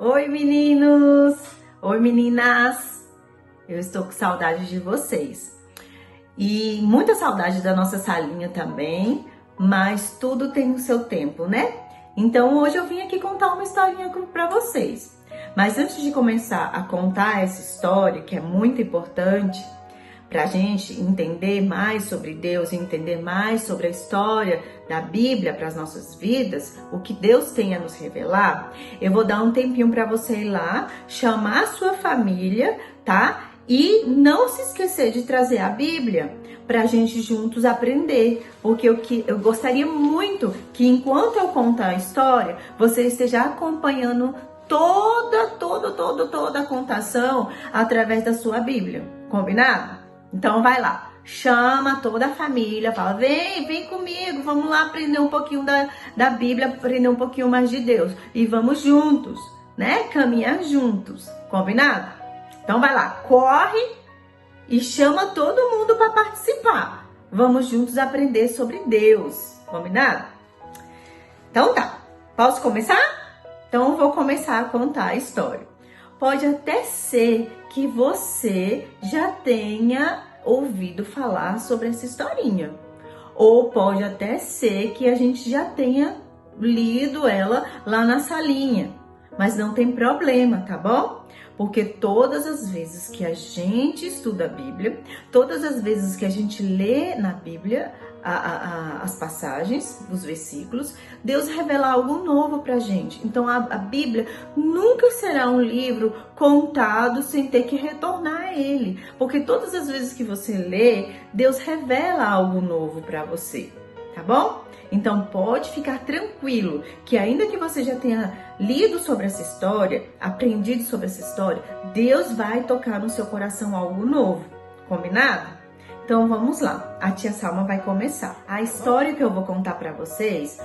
Oi, meninos! Oi, meninas! Eu estou com saudade de vocês. E muita saudade da nossa salinha também, mas tudo tem o seu tempo, né? Então hoje eu vim aqui contar uma historinha para vocês. Mas antes de começar a contar essa história, que é muito importante para a gente entender mais sobre Deus, entender mais sobre a história da Bíblia para as nossas vidas, o que Deus tem a nos revelar, eu vou dar um tempinho para você ir lá, chamar a sua família, tá? E não se esquecer de trazer a Bíblia para a gente juntos aprender, porque eu gostaria muito que enquanto eu contar a história, você esteja acompanhando toda a contação através da sua Bíblia, combinado? Então vai lá, chama toda a família, fala, vem comigo, vamos lá aprender um pouquinho da Bíblia, aprender um pouquinho mais de Deus. E vamos juntos, né? Caminhar juntos, combinado? Então vai lá, corre e chama todo mundo para participar. Vamos juntos aprender sobre Deus, combinado? Então tá, posso começar? Então eu vou começar a contar a história. Pode até ser que você já tenha ouvido falar sobre essa historinha. Ou pode até ser que a gente já tenha lido ela lá na salinha. Mas não tem problema, tá bom? Porque todas as vezes que a gente estuda a Bíblia, todas as vezes que a gente lê na Bíblia as passagens, os versículos, Deus revela algo novo pra gente. Então a Bíblia nunca será um livro contado sem ter que retornar a ele. Porque todas as vezes que você lê, Deus revela algo novo pra você, tá bom? Então pode ficar tranquilo que ainda que você já tenha lido sobre essa história, aprendido sobre essa história, Deus vai tocar no seu coração algo novo, combinado? Então vamos lá, a tia Salma vai começar. A história que eu vou contar para vocês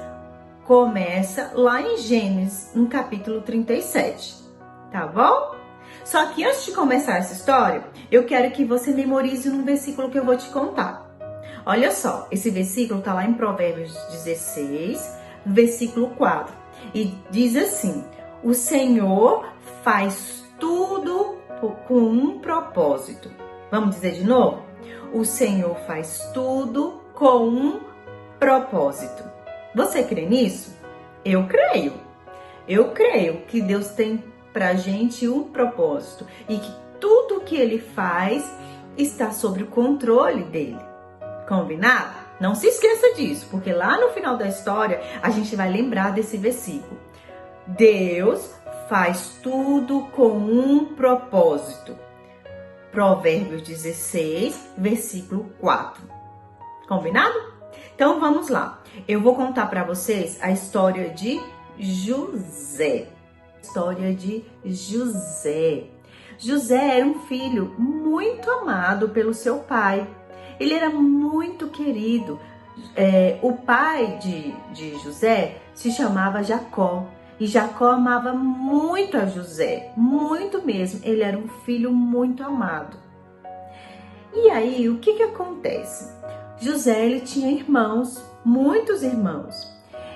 começa lá em Gênesis, no capítulo 37, tá bom? Só que antes de começar essa história, eu quero que você memorize um versículo que eu vou te contar. Olha só, esse versículo está lá em Provérbios 16, versículo 4. E diz assim, o Senhor faz tudo com um propósito. Vamos dizer de novo? O Senhor faz tudo com um propósito. Você crê nisso? Eu creio. Eu creio que Deus tem pra gente um propósito e que tudo que Ele faz está sob o controle dele. Combinado? Não se esqueça disso, porque lá no final da história a gente vai lembrar desse versículo. Deus faz tudo com um propósito. Provérbios 16, versículo 4. Combinado? Então vamos lá. Eu vou contar para vocês a história de José. História de José. José era um filho muito amado pelo seu pai. Ele era muito querido. O pai de José se chamava Jacó. E Jacó amava muito a José, muito mesmo. Ele era um filho muito amado. E aí, o que acontece? José, ele tinha irmãos, muitos irmãos.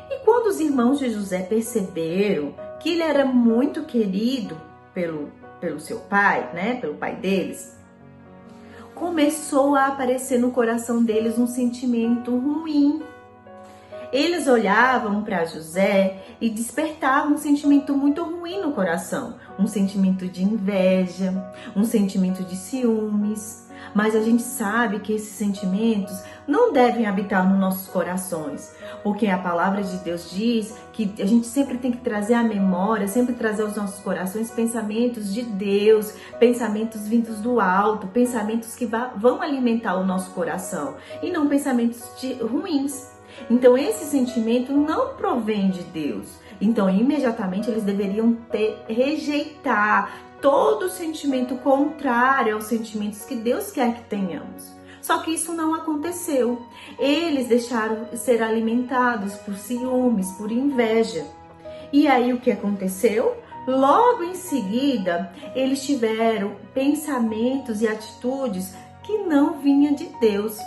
E quando os irmãos de José perceberam que ele era muito querido pelo seu pai, né, pelo pai deles, começou a aparecer no coração deles um sentimento ruim. Eles olhavam para José e despertavam um sentimento muito ruim no coração. Um sentimento de inveja, um sentimento de ciúmes. Mas a gente sabe que esses sentimentos não devem habitar nos nossos corações. Porque a palavra de Deus diz que a gente sempre tem que trazer à memória, sempre trazer aos nossos corações pensamentos de Deus, pensamentos vindos do alto, pensamentos que vão alimentar o nosso coração e não pensamentos ruins. Então esse sentimento não provém de Deus. Então imediatamente eles deveriam rejeitar todo sentimento contrário aos sentimentos que Deus quer que tenhamos. Só que isso não aconteceu. Eles deixaram ser alimentados por ciúmes, por inveja. E aí o que aconteceu? Logo em seguida, eles tiveram pensamentos e atitudes que não vinham de Deus.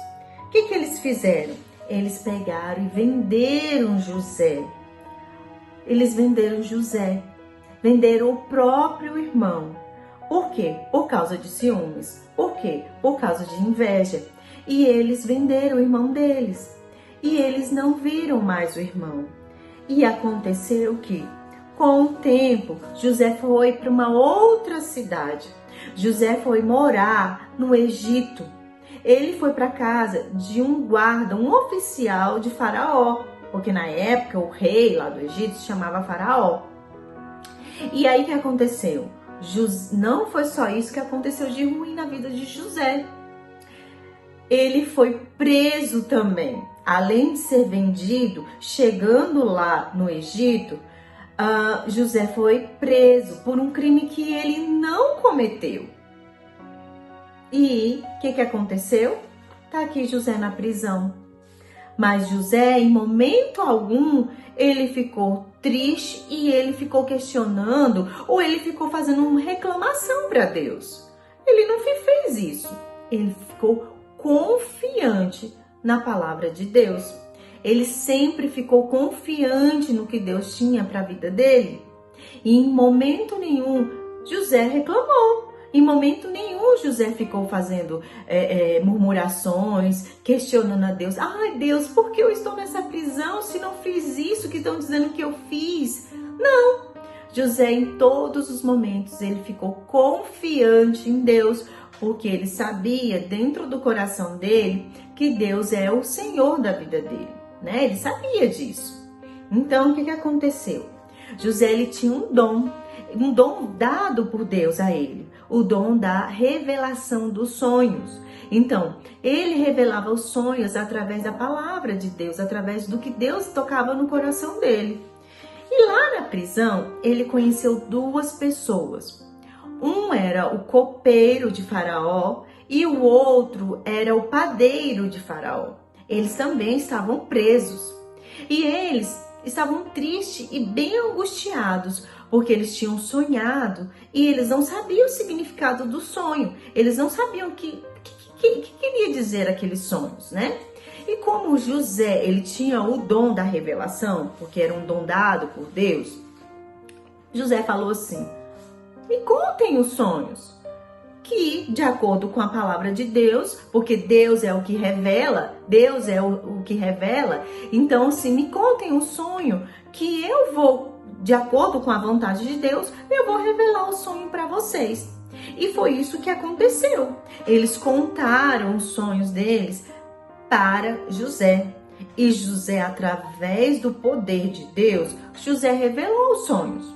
O que eles fizeram? Eles pegaram e venderam José. Eles venderam José. venderam o próprio irmão. Por quê? Por causa de ciúmes. Por quê? Por causa de inveja. E eles venderam o irmão deles. E eles não viram mais o irmão. E aconteceu que, com o tempo, José foi para uma outra cidade. José foi morar no Egito. Ele foi para casa de um guarda, um oficial de Faraó, porque na época o rei lá do Egito se chamava Faraó. E aí o que aconteceu? Não foi só isso que aconteceu de ruim na vida de José. Ele foi preso também. Além de ser vendido, chegando lá no Egito, José foi preso por um crime que ele não cometeu. E o que aconteceu? Tá aqui José na prisão. Mas José, em momento algum, ele ficou triste e ele ficou questionando ou ele ficou fazendo uma reclamação para Deus. Ele não fez isso. Ele ficou confiante na palavra de Deus. Ele sempre ficou confiante no que Deus tinha para a vida dele. E em momento nenhum, José reclamou. Em momento nenhum, José ficou fazendo murmurações, questionando a Deus. Ai, Deus, por que eu estou nessa prisão se não fiz isso que estão dizendo que eu fiz? Não. José, em todos os momentos, ele ficou confiante em Deus, porque ele sabia dentro do coração dele que Deus é o Senhor da vida dele, né? Ele sabia disso. Então, o que aconteceu? José, ele tinha um dom dado por Deus a ele, o dom da revelação dos sonhos. Então, ele revelava os sonhos através da palavra de Deus, através do que Deus tocava no coração dele. E lá na prisão, ele conheceu duas pessoas. Um era o copeiro de Faraó e o outro era o padeiro de Faraó. Eles também estavam presos. E eles estavam tristes e bem angustiados, porque eles tinham sonhado e eles não sabiam o significado do sonho. Eles não sabiam o que queria dizer aqueles sonhos, né? E como José, ele tinha o dom da revelação, porque era um dom dado por Deus, José falou assim: me contem os sonhos. Que, de acordo com a palavra de Deus, porque Deus é o que revela, Deus é o que revela, então, assim, me contem o sonho que eu vou, de acordo com a vontade de Deus, eu vou revelar o sonho para vocês. E foi isso que aconteceu. Eles contaram os sonhos deles para José. E José, através do poder de Deus, José revelou os sonhos.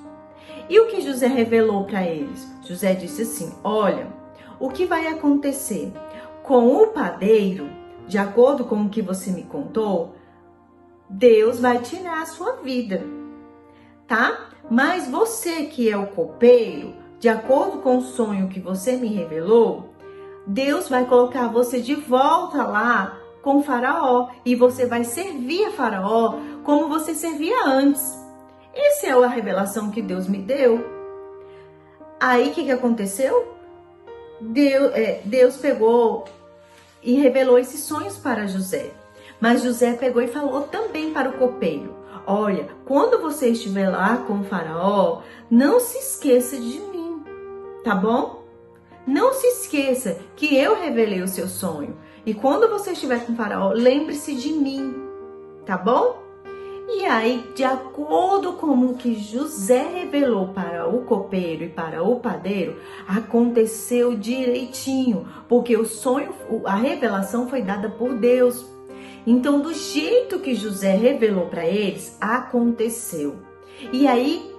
E o que José revelou para eles? José disse assim: olha, o que vai acontecer com o padeiro, de acordo com o que você me contou, Deus vai tirar a sua vida, tá? Mas você que é o copeiro, de acordo com o sonho que você me revelou, Deus vai colocar você de volta lá com Faraó e você vai servir a Faraó como você servia antes. Essa é a revelação que Deus me deu. Aí o que aconteceu? Deus pegou e revelou esses sonhos para José. Mas José pegou e falou também para o copeiro: olha, quando você estiver lá com o Faraó, não se esqueça de mim, tá bom? Não se esqueça que eu revelei o seu sonho. E quando você estiver com o Faraó, lembre-se de mim, tá bom? E aí, de acordo com o que José revelou para o copeiro e para o padeiro, aconteceu direitinho, porque o sonho, a revelação foi dada por Deus. Então, do jeito que José revelou para eles, aconteceu. E aí,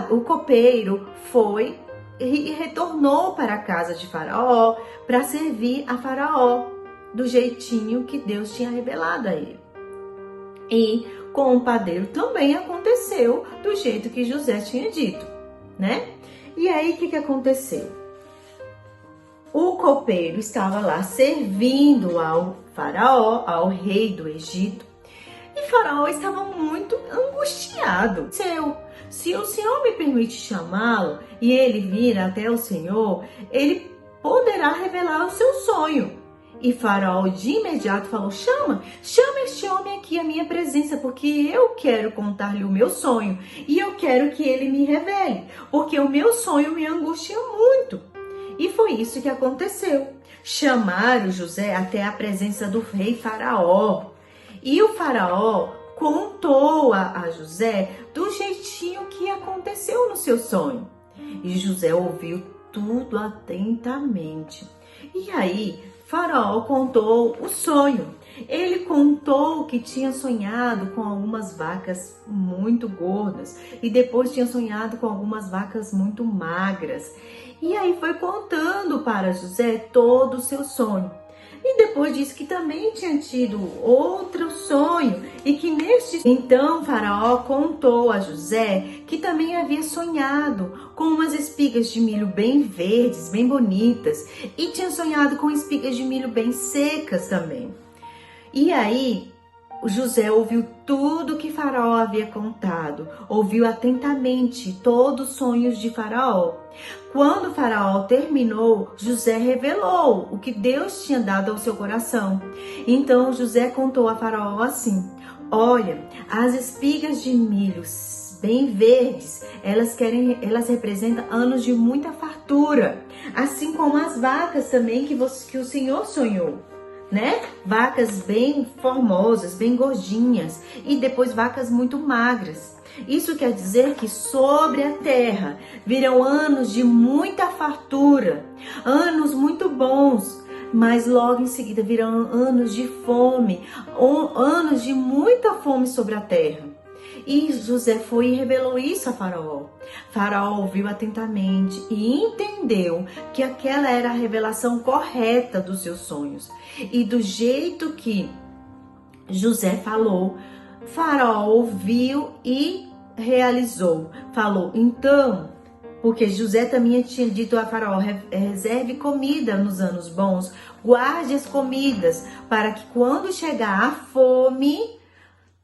o copeiro foi e retornou para a casa de Faraó para servir a Faraó do jeitinho que Deus tinha revelado a ele. E com o padeiro também aconteceu do jeito que José tinha dito, né? E aí, o que aconteceu? O copeiro estava lá servindo ao Faraó, ao rei do Egito, e Faraó estava muito angustiado. Se o Senhor me permite chamá-lo e ele vir até o Senhor, ele poderá revelar o seu sonho. E Faraó de imediato falou: chama este homem aqui à minha presença, porque eu quero contar-lhe o meu sonho e eu quero que ele me revele, porque o meu sonho me angustia muito. E foi isso que aconteceu. Chamaram José até a presença do rei Faraó. E o Faraó contou a José do jeitinho que aconteceu no seu sonho. E José ouviu tudo atentamente. E aí, Faraó contou o sonho. Ele contou que tinha sonhado com algumas vacas muito gordas e depois tinha sonhado com algumas vacas muito magras. E aí foi contando para José todo o seu sonho. E depois disse que também tinha tido outro sonho e que neste... Então Faraó contou a José que também havia sonhado com umas espigas de milho bem verdes, bem bonitas, e tinha sonhado com espigas de milho bem secas também. E aí José ouviu tudo que Faraó havia contado, ouviu atentamente todos os sonhos de Faraó. Quando Faraó terminou, José revelou o que Deus tinha dado ao seu coração. Então José contou a Faraó assim: olha, as espigas de milho bem verdes, elas representam anos de muita fartura, assim como as vacas também que o Senhor sonhou. Né? Vacas bem formosas, bem gordinhas, e depois vacas muito magras. Isso quer dizer que sobre a terra virão anos de muita fartura, anos muito bons, mas logo em seguida virão anos de fome, anos de muita fome sobre a terra. E José foi e revelou isso a Faraó. Faraó ouviu atentamente e entendeu que aquela era a revelação correta dos seus sonhos. E do jeito que José falou, Faraó ouviu e realizou. Falou, então, porque José também tinha dito a Faraó: reserve comida nos anos bons, guarde as comidas, para que quando chegar a fome,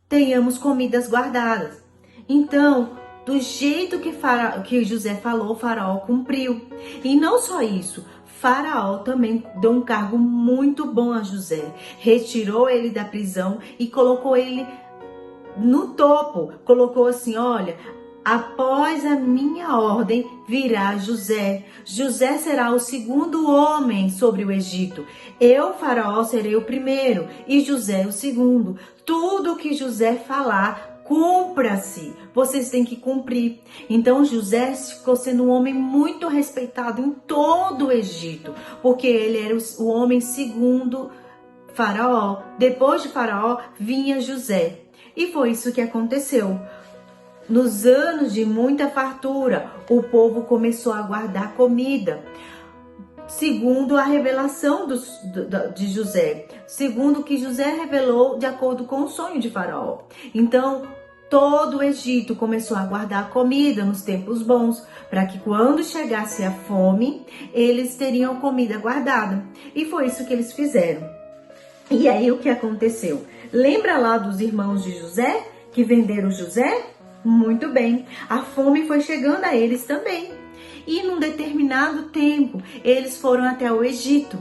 tenhamos comidas guardadas. Então, do jeito que José falou, Faraó cumpriu. E não só isso, Faraó também deu um cargo muito bom a José. Retirou ele da prisão e colocou ele no topo. Colocou assim: olha, após a minha ordem virá José. José será o segundo homem sobre o Egito. Eu, Faraó, serei o primeiro e José o segundo. Tudo que José falar, cumpra-se. Vocês têm que cumprir. Então José ficou sendo um homem muito respeitado em todo o Egito, porque ele era o homem segundo Faraó. Depois de Faraó vinha José. E foi isso que aconteceu. Nos anos de muita fartura, o povo começou a guardar comida, segundo a revelação de José, segundo o que José revelou de acordo com o sonho de Faraó. Então, todo o Egito começou a guardar comida nos tempos bons, para que quando chegasse a fome, eles teriam comida guardada. E foi isso que eles fizeram. E aí o que aconteceu? Lembra lá dos irmãos de José, que venderam José? Muito bem, a fome foi chegando a eles também. E num determinado tempo, eles foram até o Egito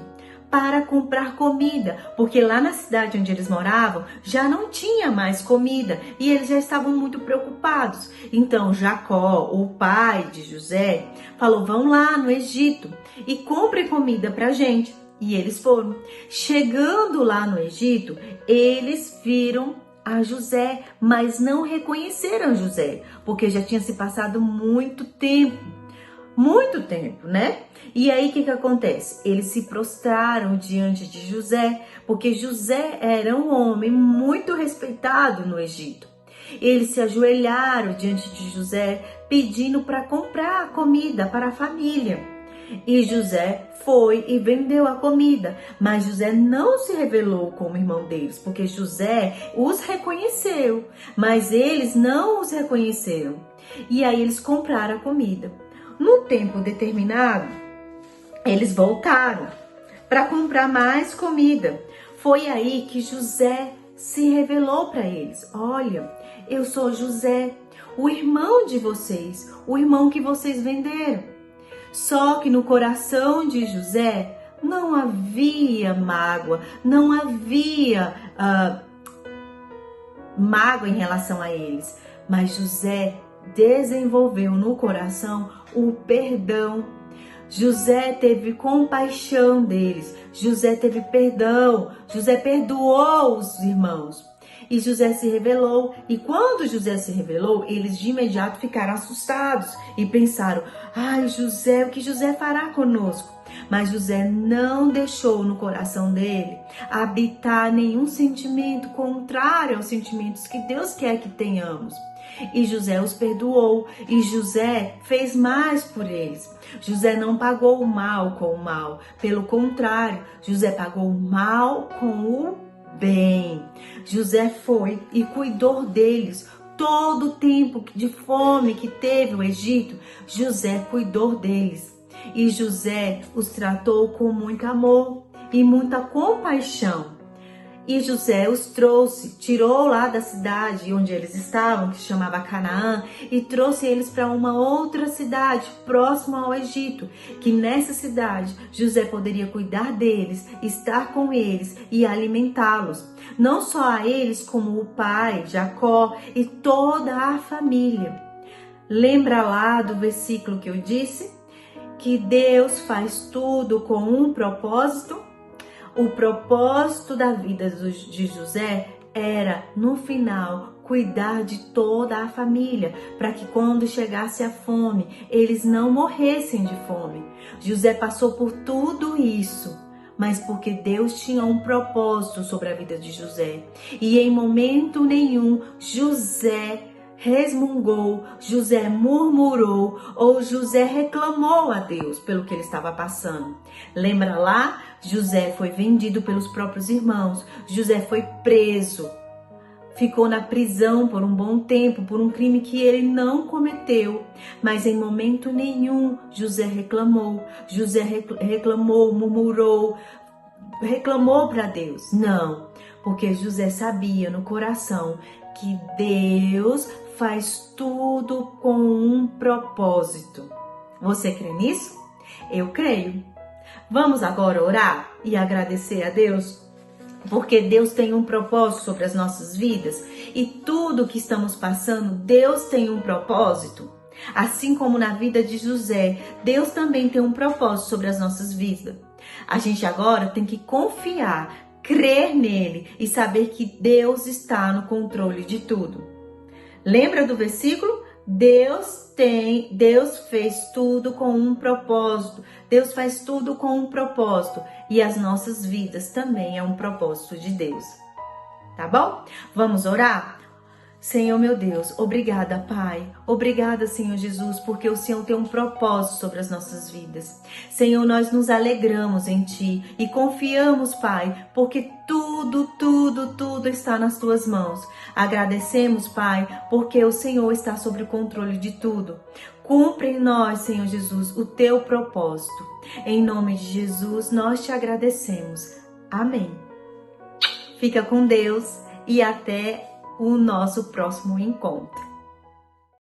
para comprar comida, porque lá na cidade onde eles moravam já não tinha mais comida e eles já estavam muito preocupados. Então Jacó, o pai de José, falou: vão lá no Egito e comprem comida pra gente. E eles foram. Chegando lá no Egito, eles viram a José, mas não reconheceram José, porque já tinha se passado muito tempo, né? E aí o que acontece? Eles se prostraram diante de José, porque José era um homem muito respeitado no Egito. Eles se ajoelharam diante de José, pedindo para comprar comida para a família. E José foi e vendeu a comida, mas José não se revelou como irmão deles, porque José os reconheceu, mas eles não os reconheceram. E aí eles compraram a comida. No tempo determinado, eles voltaram para comprar mais comida. Foi aí que José se revelou para eles: olha, eu sou José, o irmão de vocês, o irmão que vocês venderam. Só que no coração de José não havia mágoa, não havia mágoa em relação a eles. Mas José desenvolveu no coração o perdão. José teve compaixão deles. José teve perdão. José perdoou os irmãos. E José se revelou. E quando José se revelou, eles de imediato ficaram assustados e pensaram: ai, José, o que José fará conosco? Mas José não deixou no coração dele habitar nenhum sentimento contrário aos sentimentos que Deus quer que tenhamos. E José os perdoou, e José fez mais por eles. José não pagou o mal com o mal, pelo contrário, José pagou o mal com o bem. José foi e cuidou deles. Todo o tempo de fome que teve o Egito, José cuidou deles. E José os tratou com muito amor e muita compaixão. E José os trouxe, tirou lá da cidade onde eles estavam, que se chamava Canaã, e trouxe eles para uma outra cidade, próxima ao Egito, que nessa cidade José poderia cuidar deles, estar com eles e alimentá-los. Não só a eles, como o pai, Jacó e toda a família. Lembra lá do versículo que eu disse? Que Deus faz tudo com um propósito? O propósito da vida de José era, no final, cuidar de toda a família, para que quando chegasse a fome, eles não morressem de fome. José passou por tudo isso, mas porque Deus tinha um propósito sobre a vida de José. E em momento nenhum, José resmungou, José murmurou ou José reclamou a Deus pelo que ele estava passando. Lembra lá? José foi vendido pelos próprios irmãos. José foi preso. Ficou na prisão por um bom tempo, por um crime que ele não cometeu. Mas em momento nenhum José reclamou. José reclamou, murmurou, reclamou para Deus. Não, porque José sabia no coração que Deus faz tudo com um propósito. Você crê nisso? Eu creio. Vamos agora orar e agradecer a Deus, porque Deus tem um propósito sobre as nossas vidas e tudo que estamos passando, Deus tem um propósito. Assim como na vida de José, Deus também tem um propósito sobre as nossas vidas. A gente agora tem que confiar, crer nele e saber que Deus está no controle de tudo. Lembra do versículo? Deus fez tudo com um propósito. Deus faz tudo com um propósito. E as nossas vidas também é um propósito de Deus. Tá bom? Vamos orar? Senhor meu Deus, obrigada, Pai. Obrigada, Senhor Jesus, porque o Senhor tem um propósito sobre as nossas vidas. Senhor, nós nos alegramos em Ti e confiamos, Pai, porque tudo está nas Tuas mãos. Agradecemos, Pai, porque o Senhor está sob o controle de tudo. Cumpre em nós, Senhor Jesus, o Teu propósito. Em nome de Jesus, nós Te agradecemos. Amém. Fica com Deus e até o nosso próximo encontro.